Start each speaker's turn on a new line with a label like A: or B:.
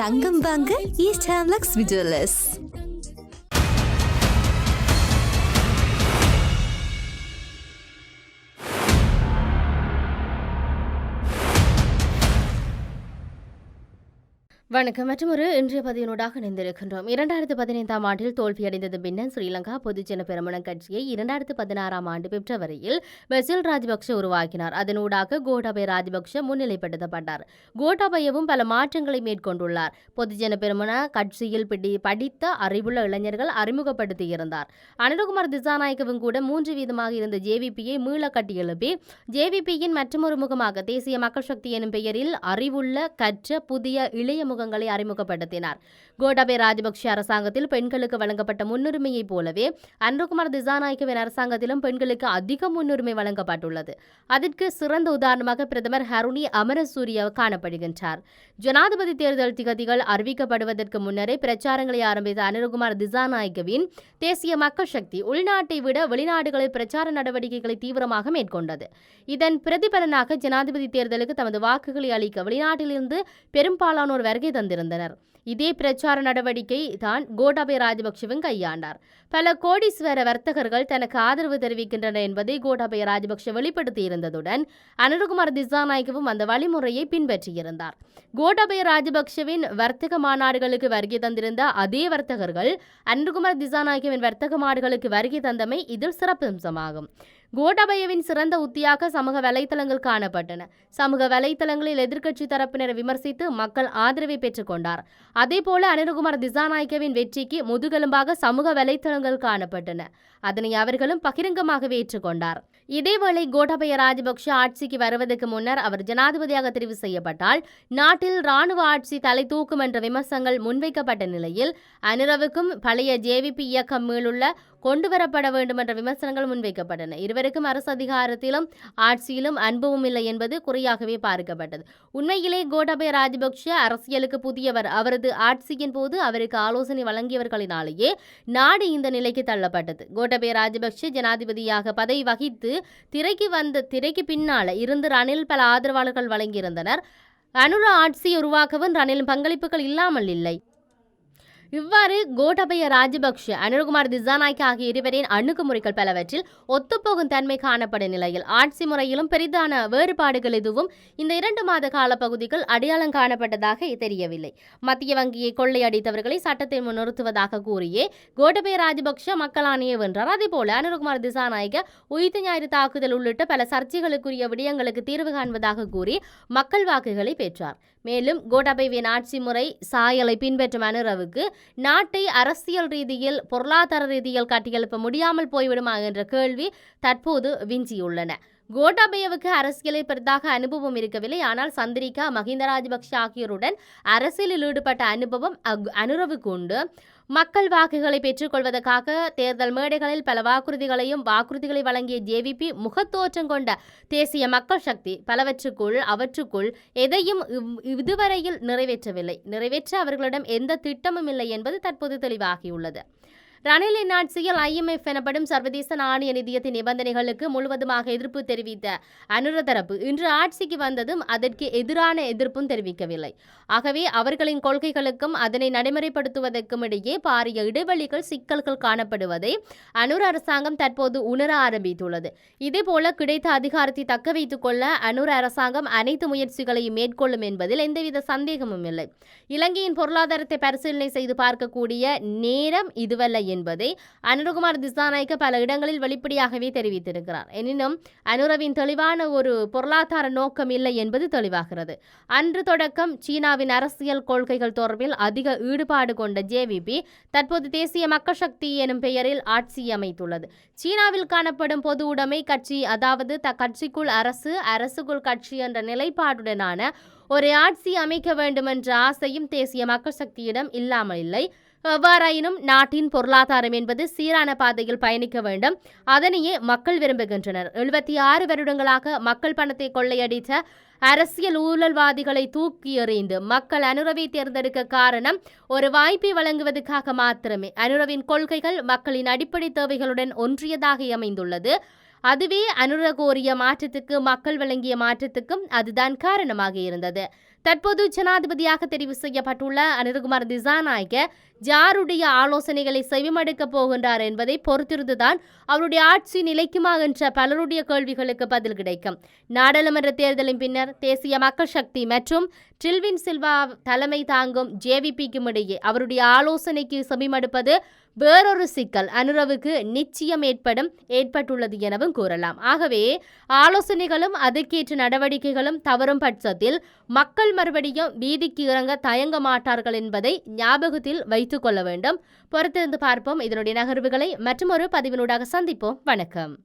A: தங்கம் வாங்க ஈஸ்ட் ஹேம்லக்ஸ் விஜுவலர்ஸ்.
B: வணக்கம். மற்றொரு இன்றைய பதிவினூடாக இணைந்திருக்கின்றோம். 2015 ஆண்டில் தோல்வியடைந்தது பின்னர் ஸ்ரீலங்கா பொதுஜன பெரமுன கட்சியை 2016 ஆண்டு பிப்ரவரியில் பெசில் ராஜபக்ஷ உருவாக்கினார். அதனூடாக கோட்டாபய ராஜபக்ஷ முன்னிலைப்படுத்தப்பட்டார். கோட்டாபயவும் பல மாற்றங்களை மேற்கொண்டுள்ளார். பொதுஜன பெரமுன கட்சியில் படித்த அறிவுள்ள இளைஞர்கள் அறிமுகப்படுத்தியிருந்தார். அனுரகுமார் திசாநாயக்கவும் கூட 3 வீதமாக இருந்த ஜேவிபியை மீள கட்டியெழுப்பி ஜேவிபியின் மற்றொரு முகமாக தேசிய மக்கள் சக்தி எனும் பெயரில் அறிவுள்ள கற்ற புதிய இளைய முகங்களை அறிமுகப்படுத்தினார். கோட்டாபய ராஜபக்ஷ அரசாங்கத்தில் பெண்களுக்கு வழங்கப்பட்ட முன்னுரிமையைப் போலவே அனுரகுமார் திசாநாயக்கவின் அரசாங்கத்திலும் பெண்களுக்கு அதிக முன்னுரிமை வழங்கப்பட்டுள்ளது. அதற்கு சிறந்த உதாரணமாக பிரதமர் ஹருணி அமரசூரிய காணப்படுகின்றார். ஜனாதிபதி தேர்தல் திகதிகள் அறிவிக்கப்படுவதற்கு முன்னரே பிரச்சாரங்களை ஆரம்பித்த அனுரகுமார் திசாநாயக்கவின் தேசிய மக்கள் சக்தி உள்நாட்டை விட வெளிநாடுகளில் பிரச்சார நடவடிக்கைகளை தீவிரமாக மேற்கொண்டது. இதன் பிரதிபலனாக ஜனாதிபதி தேர்தலுக்கு தமது வாக்குகளை அளிக்க வெளிநாட்டிலிருந்து பெரும்பாலானோர் வருகை தந்திருந்தனர். இதே பிரச்சார நடவடிக்கை தான் கோட்டாபய ராஜபக்ஷவும் கையாண்டார். பல கோடீஸ்வர வர்த்தகர்கள் தனக்கு ஆதரவு தெரிவிக்கின்றனர் என்பதை கோட்டாபய ராஜபக்ஷ வெளிப்படுத்தியிருந்ததுடன் அனுரகுமார் திசாநாயக்கவும் அந்த வழிமுறையை பின்பற்றியிருந்தார். கோட்டாபய ராஜபக்ஷவின் வர்த்தக மாநாடுகளுக்கு வருகை தந்திருந்த அதே வர்த்தகர்கள் அனுரகுமார் திசாநாயக்கவின் வர்த்தக மாநாடுகளுக்கு வருகை தந்தமை இதில் சிறப்பம்சமாகும். கோட்டாபயவின் சிறந்த உத்தியாக சமூக வலைத்தளங்கள் காணப்பட்டன. சமூக வலைத்தளங்களில் எதிர்க்கட்சி தரப்பினரை விமர்சித்து மக்கள் ஆதரவை பெற்றுக் கொண்டார். அதேபோல அனுரகுமார் திசாநாயக்கவின் வெற்றிக்கு முதுகெலும்பாக சமூக வலைத்தளங்கள் காணப்பட்டன. அதனை அவர்களும் பகிரங்கமாகவே ஏற்றுக்கொண்டார். இதேவேளை கோட்டாபய ராஜபக்ஷ ஆட்சிக்கு வருவதற்கு முன்னர் அவர் ஜனாதிபதியாக தெரிவு செய்யப்பட்டால் நாட்டில் இராணுவ ஆட்சி தலை தூக்கும் என்ற விமர்சனங்கள் முன்வைக்கப்பட்ட நிலையில் அனுரவுக்கும் பழைய ஜேவிபி இயக்கம் மீளுள்ள கொண்டுவரப்பட வேண்டும் என்ற விமர்சனங்கள் முன்வைக்கப்பட்டன. இருவருக்கும் அரசு அதிகாரத்திலும் ஆட்சியிலும் அனுபவம் இல்லை என்பது குறையாகவே பார்க்கப்பட்டது. உண்மையிலே கோட்டாபய ராஜபக்ஷ அரசியலுக்கு புதியவர். அவரது ஆட்சியின் போது அவருக்கு ஆலோசனை வழங்கியவர்களினாலேயே நாடு இந்த நிலைக்கு தள்ளப்பட்டது. கோட்டாபய ராஜபக்ஷ ஜனாதிபதியாக பதவி வகித்து திரைக்கு பின்னால இருந்து ரணில் பல ஆதரவாளர்கள் வழங்கியிருந்தனர். அனுர ஆட்சியை உருவாக்கவும் ரணிலின் பங்களிப்புகள் இல்லாமல் இல்லை. இவ்வாறு கோட்டாபய ராஜபக்ஷ அனுரகுமார் திசாநாயக்க ஆகிய இருவரின் அணுகுமுறைகள் பலவற்றில் ஒத்துப்போகும் தன்மை காணப்படும் நிலையில் ஆட்சி முறையிலும் பெரிதான வேறுபாடுகள் எதுவும் இந்த 2 மாத கால பகுதிகள் அடையாளம் காணப்பட்டதாக தெரியவில்லை. மத்திய வங்கியை கொள்ளையடித்தவர்களை சட்டத்தில் முன் நிறுத்துவதாக கூறியே கோட்டாபய ராஜபக்ஷ மக்கள் ஆணையை வென்றார். அதேபோல அனுரகுமார் திசாநாயக்க உயிர்த்த ஞாயிறு தாக்குதல் உள்ளிட்ட பல சர்ச்சைகளுக்குரிய விடயங்களுக்கு தீர்வு காண்பதாக கூறி மக்கள் வாக்குகளை பெற்றார். மேலும் கோட்டாபயவின் ஆட்சி முறை சாயலை பின்பற்றும் அனுரவுக்கு நாட்டை அரசியல் ரீதியில் பொருளாதார ரீதியில் கட்டியெழுப்ப முடியாமல் போய்விடுமா என்ற கேள்வி தற்போது விஞ்சியுள்ளன. கோட்டாபயவுக்கு அரசியலில் பெரிதாக அனுபவம் இருக்கவில்லை. ஆனால் சந்திரிகா, மஹிந்த ராஜபக்ஷ ஆகியோருடன் அரசியலில் ஈடுபட்ட அனுபவம் அனுரவுக்கு உண்டு. மக்கள் வாக்குகளை பெற்றுக்கொள்வதற்காக தேர்தல் மேடைகளில் பல வாக்குறுதிகளை வழங்கிய ஜேவிபி முகத்தோற்றம் கொண்ட தேசிய மக்கள் சக்தி அவற்றுக்குள் எதையும் இதுவரையில் நிறைவேற்ற அவர்களிடம் எந்த திட்டமும் இல்லை என்பது தற்போது தெளிவாகியுள்ளது. ரணிலின் ஆட்சியில் IMF எனப்படும் சர்வதேச நாணய நிதியத்தின் நிபந்தனைகளுக்கு முழுவதுமாக எதிர்ப்பு தெரிவித்த அனுர தரப்பு இன்று ஆட்சிக்கு வந்ததும் அதற்கு எதிரான எதிர்ப்பும் தெரிவிக்கவில்லை. ஆகவே அவர்களின் கொள்கைகளுக்கும் அதனை நடைமுறைப்படுத்துவதற்கும் இடையே பாரிய இடைவெளிகள், சிக்கல்கள் காணப்படுவதை அனுர அரசாங்கம் தற்போது உணர ஆரம்பித்துள்ளது. இதேபோல கிடைத்த அதிகாரத்தை தக்க வைத்துக் கொள்ள அனுர அரசாங்கம் அனைத்து முயற்சிகளையும் மேற்கொள்ளும் என்பதில் எந்தவித சந்தேகமும் இல்லை. இலங்கையின் பொருளாதாரத்தை பரிசீலனை செய்து பார்க்கக்கூடிய நேரம் இதுவல்ல என்பதை அனுரகுமார் திசாநாயக்க பல இடங்களில் வெளிப்படையாகவே தெரிவித்திருக்கிறார். எனினும் அனுரவின் தெளிவான ஒரு பொருளாதார நோக்கம் இல்லை என்பது தெளிவாகிறது. அன்று தொடக்கம் சீனாவின் அரசியல் கொள்கைகள் தொடர்பில் அதிக ஈடுபாடு கொண்ட ஜேவிபி தற்போது தேசிய மக்கள் சக்தி எனும் பெயரில் ஆட்சி அமைத்துள்ளது. சீனாவில் காணப்படும் பொது உடைமை கட்சி, அதாவது கட்சிக்குள் அரசுக்குள் கட்சி என்ற நிலைப்பாட்டுடனான ஒரு ஆட்சி அமைக்க வேண்டும் என்ற ஆசையும் தேசிய மக்கள் சக்தியிடம் இல்லாமல் இல்லை. எவ்வாறாயினும் நாட்டின் பொருளாதாரம் என்பது சீரான பாதையில் பயணிக்க வேண்டும். அதனையே மக்கள் விரும்புகின்றனர். 76 வருடங்களாக மக்கள் பணத்தை கொள்ளையடித்த அரசியல் ஊழல்வாதிகளை தூக்கி எறிந்து மக்கள் அனுரவை தேர்ந்தெடுக்க காரணம் ஒரு வாய்ப்பை வழங்குவதற்காக மாத்திரமே. அனுரவின் கொள்கைகள் மக்களின் அடிப்படை தேவைகளுடன் ஒன்றியதாக அமைந்துள்ளது. அதுவே அனுர கோரிய மாற்றத்துக்கு, மக்கள் வழங்கிய மாற்றத்துக்கும் அதுதான் காரணமாக இருந்தது. தற்போது ஜனாதிபதியாக தெரிவு செய்யப்பட்டுள்ள அனிருகுமார் திசாநாயக்க யாருடைய ஆலோசனைகளை செவிமடுக்கப் போகின்றார் என்பதை பொறுத்திருந்துதான் அவருடைய ஆட்சி நிலைக்குமா என்ற பலருடைய கேள்விகளுக்கு பதில் கிடைக்கும். நாடாளுமன்ற தேர்தலின் பின்னர் தேசிய மக்கள் சக்தி மற்றும் டில்வின் சில்வா தலைமை தாங்கும் ஜேவிபிக்கும் இடையே அவருடைய ஆலோசனைக்கு செவிமடுப்பது வேறொரு சிக்கல் அனுரவுக்கு நிச்சயம் ஏற்பட்டுள்ளது எனவும் கூறலாம். ஆகவே ஆலோசனைகளும் அதுக்கேற்ற நடவடிக்கைகளும் தவறும் பட்சத்தில் மக்கள் மறுபடியும் வீதிக்கு இறங்க தயங்க மாட்டார்கள் என்பதை ஞாபகத்தில் வைத்துக் கொள்ள வேண்டும். பொறுத்திருந்து பார்ப்போம். இதனுடைய நகர்வுகளை மற்றொரு பதிவினூடாக சந்திப்போம். வணக்கம்.